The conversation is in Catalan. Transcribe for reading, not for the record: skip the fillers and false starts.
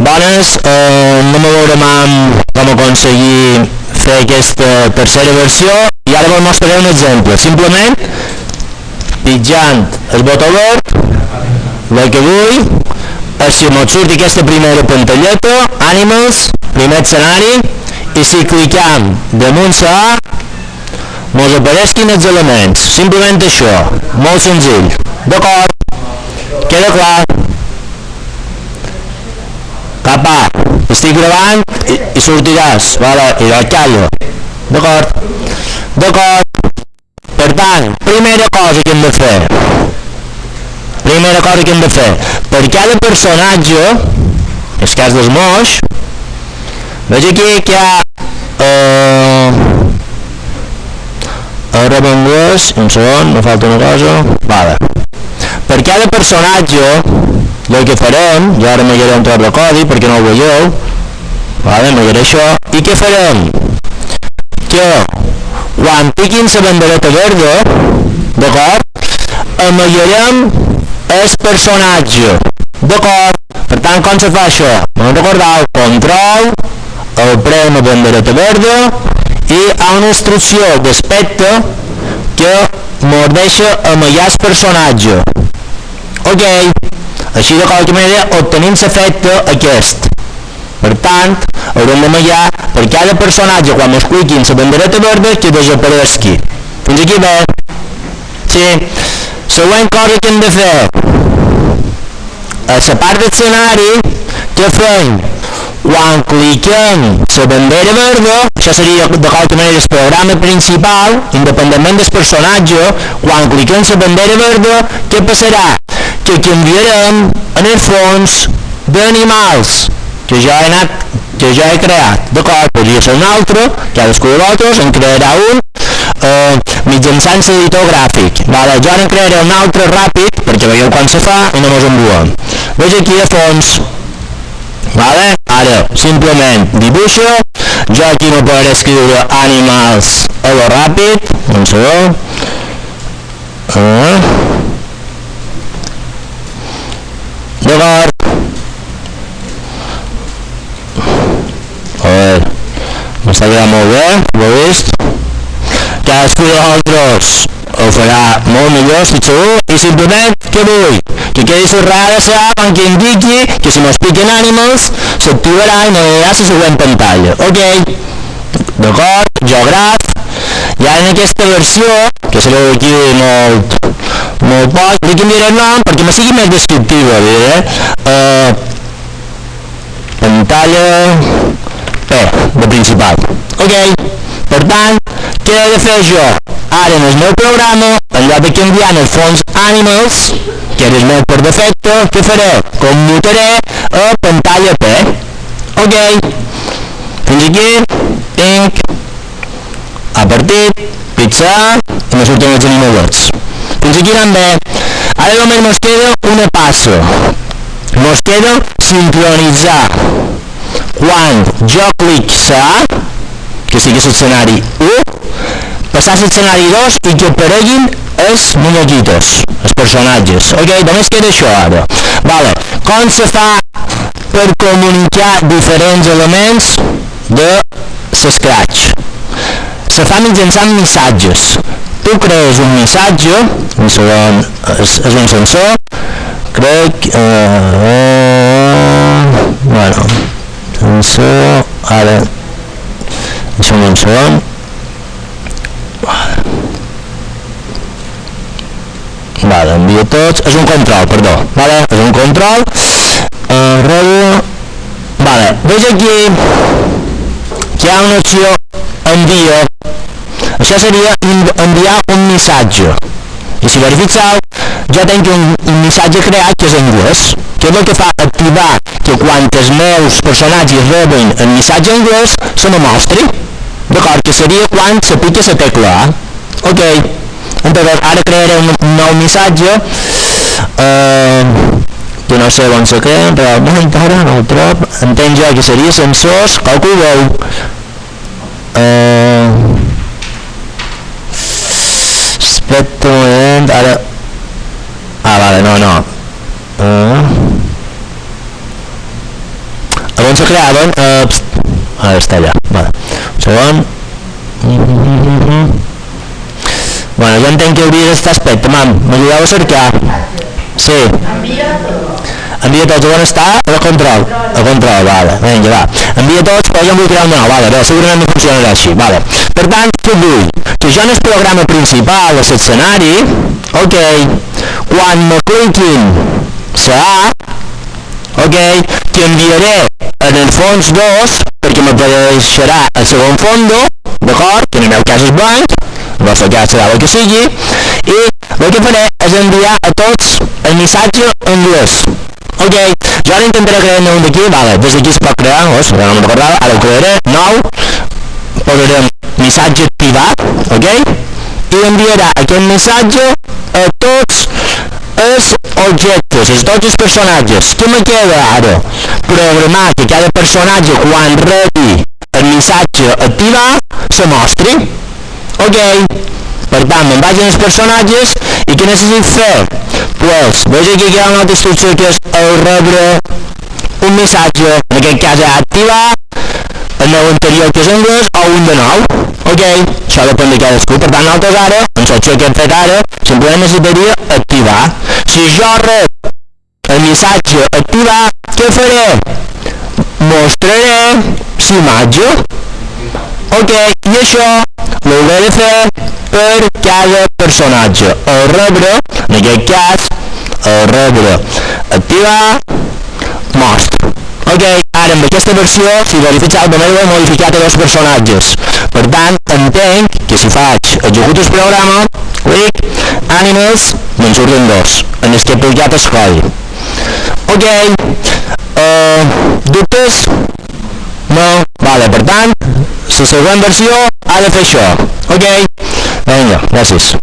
Bones, anem a veure com aconseguir fer aquesta tercera versió i ara vos mostraré un exemple. Simplement pitjant el botó verd, el que vull és si mos surti aquesta primera pantalleta, Animals, primer escenari, i si clicam damunt la A mos apareixin els elements. Simplement això, molt senzill. D'acord? Queda clar? Cap A, estic gravant i sortiràs, vale, i el callo. D'acord? D'acord? Per tant, primera cosa que hem de fer, per cada personatge, en el cas dels moix, veig aquí que hi ha arroba anglès, un segon, me falta una cosa, vale. Per cada personatge, el que farem, jo ara m'agraré un tros de codi perquè no ho veieu, vale, m'agraré això, i què farem? Que quan piquin la bandereta verda, d'acord, amagarem el personatge, d'acord? Per tant, com se fa això? No recordeu, control, el prem a bandereta verda i hi ha una instrucció d'aspecte que mos deixa amagar el personatge. Ok, així de qualque manera obtenim l'efecte aquest. Per tant, haurem d'amagar per cada personatge quan mos cliquin la bandereta verda que desaparegui. Fins aquí bé? Sí. Següent cosa que hem de fer. A la part d'escenari, què fem? Quan cliquem la bandera verda, això seria de qualque manera el programa principal, independentment del personatge, quan cliquem la bandera verda, què passarà? Que canviarem en el fons d'animals que jo he creat, d'acord? Podria ser un altre, cadascú de vosaltres en crearà un mitjançant l'editor gràfic. Vale, jo ara en crearé un altre ràpid perquè veieu quan se fa i no mos enviem. Veig aquí a fons. Vale? Ara, simplement dibuixo, jo aquí no podré escriure animals a lo ràpid, un segon. D'acord. A veure, m'està quedant molt bé, ho heu vist? Cadascú de vosaltres ho farà molt millor, estic segur, i simplement, què vull? Que quedi subrayada la A quan que indiqui que si mos piquen animals s'activarà i m'anirà a la següent pantalla. Ok? D'acord? Jo graf. I ara en aquesta versió, que sereu aquí molt poc, li canviaré el nom perquè me sigui més descriptiva, diré. Pantalla P, de principal. Ok? Per tant, què he de fer jo? Ara en el meu programa, en lloc de canviar en el fons Animals, que és el meu per defecte, què faré? Commutaré a pantalla P. Ok? Fins aquí, tinc a partit, pixar, i me surten els animalets. Fins aquí anem bé. Ara només mos queda una passa. Mos queda sincronitzar quan jo clic A, que sigui l'escenari 1, passar a l'escenari 2 i que apareguin els muñequitos, els personatges. Ok, només queda això ara. Vale, com se fa per comunicar diferents elements de l'Scratch? Se fa mitjançant missatges. Tu crees un missatge, un segon, és un sensor, crec, bueno, sensor, ara, deixa'm un segon, vale, envia tots, és un control, perdó, vale, és un control, ràdio, vale, veig aquí que hi ha una opció envia. Això seria enviar un missatge. I si verifiqueu, jo tinc un missatge creat que és en anglès, que és el que fa activar que quan els meus personatges reben el missatge en anglès se me mostri. D'acord, que seria quan se pica la tecla A. Ok. Entonces, ara crearé un nou missatge que no sé on se crea, realment ara no ho trobo. Entenc jo que seria sensors, qualcú ho veu. Espera un moment, ara... Ah, vale, no. quan se creaven, ara està allà, vale. Un segon. Bueno, jo entenc que hauria d'estar aspecte, m'ajudeu a cercar. Sí. Envia tots, on està? A control. A control, vale. Vinga, va. Envia tots, però jo em vull crear un nou, vale. Bé, segurament no funcionarà així, vale. Per tant, què vull? Que jo en el programa principal, a l'escenari, ok, quan me cliquin la A, ok, que enviaré en el fons 2, perquè m'apareixerà el segon fondo, d'acord, que en el meu cas és blanc, el vostre cas serà el que sigui, i el que faré és enviar a tots el missatge en anglès. Ok, jo ara intentaré crear un d'aquí, vale, des d'aquí es pot crear, ara no me'n recordava, ara ho crearé, nou, posarem missatge activat, ok, i enviarà aquest missatge a tots els objectes, a tots els personatges. Què me queda ara? Programar que cada personatge quan rebi el missatge activar se mostri. Ok, per tant, me'n vaig als personatges i què necessito fer? Pues, veig aquí que hi ha una altra instrucció que és el rebre un missatge, en aquest cas és activar, el meu anterior que és anglès o un de nou. Ok, això depèn de cadascú, per tant nosaltres ara, en l'opció que hem fet ara, simplement necessitaria activar. Si jo rep el missatge activar, què faré? Mostraré l'imatge. Ok, i això ho hauré de fer per cada personatge. El rebre, en aquest cas, el rebre activar, mostra. Ok, ara amb aquesta versió, si verifiqueu, només ho he modificat a dos personatges. Per tant, entenc que si faig executo el programa, clic, animals, me'n surten dos, en els que he posat el codi. Ok, dubtes? No? Vale, per tant, la següent versió ha de fer això. Ok? Vinga, gràcies.